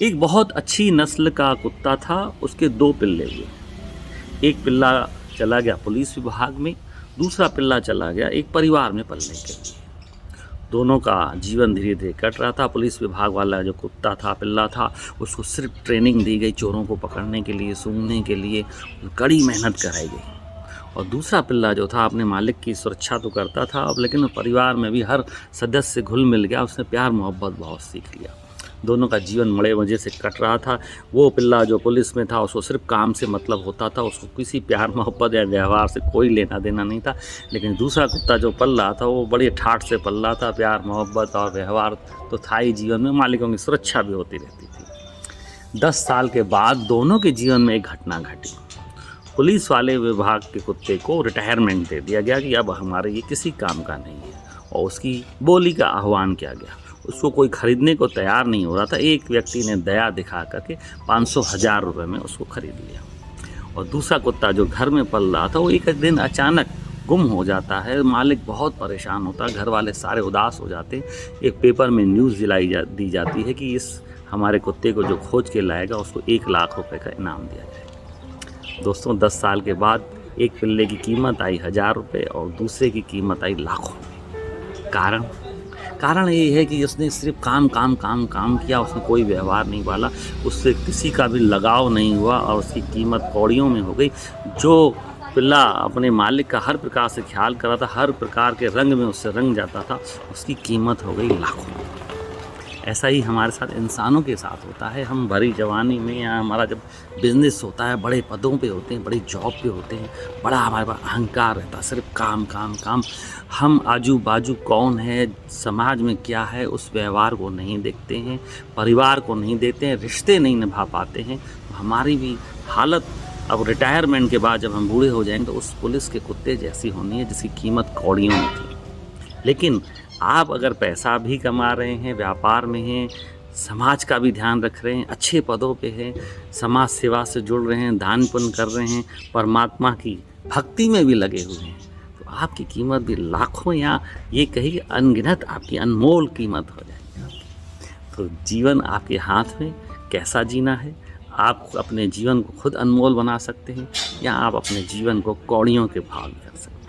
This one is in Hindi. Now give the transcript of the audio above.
एक बहुत अच्छी नस्ल का कुत्ता था, उसके 2 पिल्ले हुए। एक पिल्ला चला गया पुलिस विभाग में, दूसरा पिल्ला चला गया एक परिवार में पलने के लिए। दोनों का जीवन धीरे-धीरे कट रहा था। पुलिस विभाग वाला जो कुत्ता था, पिल्ला था, उसको सिर्फ़ ट्रेनिंग दी गई चोरों को पकड़ने के लिए, सूंघने के लिए, कड़ी मेहनत कराई गई। और दूसरा पिल्ला जो था अपने मालिक की सुरक्षा तो करता था अब, लेकिन परिवार में भी हर सदस्य घुल मिल गया, उसने प्यार मोहब्बत बहुत सीख लिया। दोनों का जीवन बड़े मज़े से कट रहा था। वो पिल्ला जो पुलिस में था उसको सिर्फ़ काम से मतलब होता था, उसको किसी प्यार मोहब्बत या व्यवहार से कोई लेना देना नहीं था। लेकिन दूसरा कुत्ता जो पल रहा था वो बड़ी ठाठ से पल रहा था, प्यार मोहब्बत और व्यवहार तो था ही जीवन में, मालिकों की सुरक्षा भी होती रहती थी। 10 साल के बाद दोनों के जीवन में एक घटना घटी। पुलिस वाले विभाग के कुत्ते को रिटायरमेंट दे दिया गया कि अब हमारे ये किसी काम का नहीं है, और उसकी बोली का आह्वान किया गया। उसको कोई ख़रीदने को तैयार नहीं हो रहा था। एक व्यक्ति ने दया दिखा करके 500,000 रुपये में उसको ख़रीद लिया। और दूसरा कुत्ता जो घर में पल रहा था वो एक दिन अचानक गुम हो जाता है। मालिक बहुत परेशान होता है, घर वाले सारे उदास हो जाते हैं। एक पेपर में न्यूज़ दी जाती है कि इस हमारे कुत्ते को जो खोज के लाएगा उसको 1 लाख रुपये का इनाम दिया जाएगा। दोस्तों, 10 साल के बाद एक पिल्ले की कीमत आई 1000 रुपये और दूसरे की कीमत आई लाखों में। कारण ये है कि उसने सिर्फ काम काम काम काम किया, उसने कोई व्यवहार नहीं पाला, उससे किसी का भी लगाव नहीं हुआ और उसकी कीमत कौड़ियों में हो गई। जो पिल्ला अपने मालिक का हर प्रकार से ख्याल कर रहा था, हर प्रकार के रंग में उससे रंग जाता था, उसकी कीमत हो गई लाखों में। ऐसा ही हमारे साथ इंसानों के साथ होता है। हम भरी जवानी में या हमारा जब बिज़नेस होता है, बड़े पदों पे होते हैं, बड़ी जॉब पे होते हैं, बड़ा हमारे पास अहंकार रहता है, सिर्फ काम काम काम। हम आजू बाजू कौन है, समाज में क्या है, उस व्यवहार को नहीं देखते हैं, परिवार को नहीं देखते हैं, रिश्ते नहीं निभा पाते हैं। तो हमारी भी हालत अब रिटायरमेंट के बाद जब हम बूढ़े हो जाएंगे तो उस पुलिस के कुत्ते जैसी होनी है जिसकी कीमत कौड़ियों में थी। लेकिन आप अगर पैसा भी कमा रहे हैं, व्यापार में हैं, समाज का भी ध्यान रख रहे हैं, अच्छे पदों पे हैं, समाज सेवा से जुड़ रहे हैं, दान पुण्य कर रहे हैं, परमात्मा की भक्ति में भी लगे हुए हैं, तो आपकी कीमत भी लाखों या ये कहिए अनगिनत आपकी अनमोल कीमत हो जाएगी आपकी। तो जीवन आपके हाथ में, कैसा जीना है, आप अपने जीवन को खुद अनमोल बना सकते हैं या आप अपने जीवन को कौड़ियों के भाव में कर सकते हैं।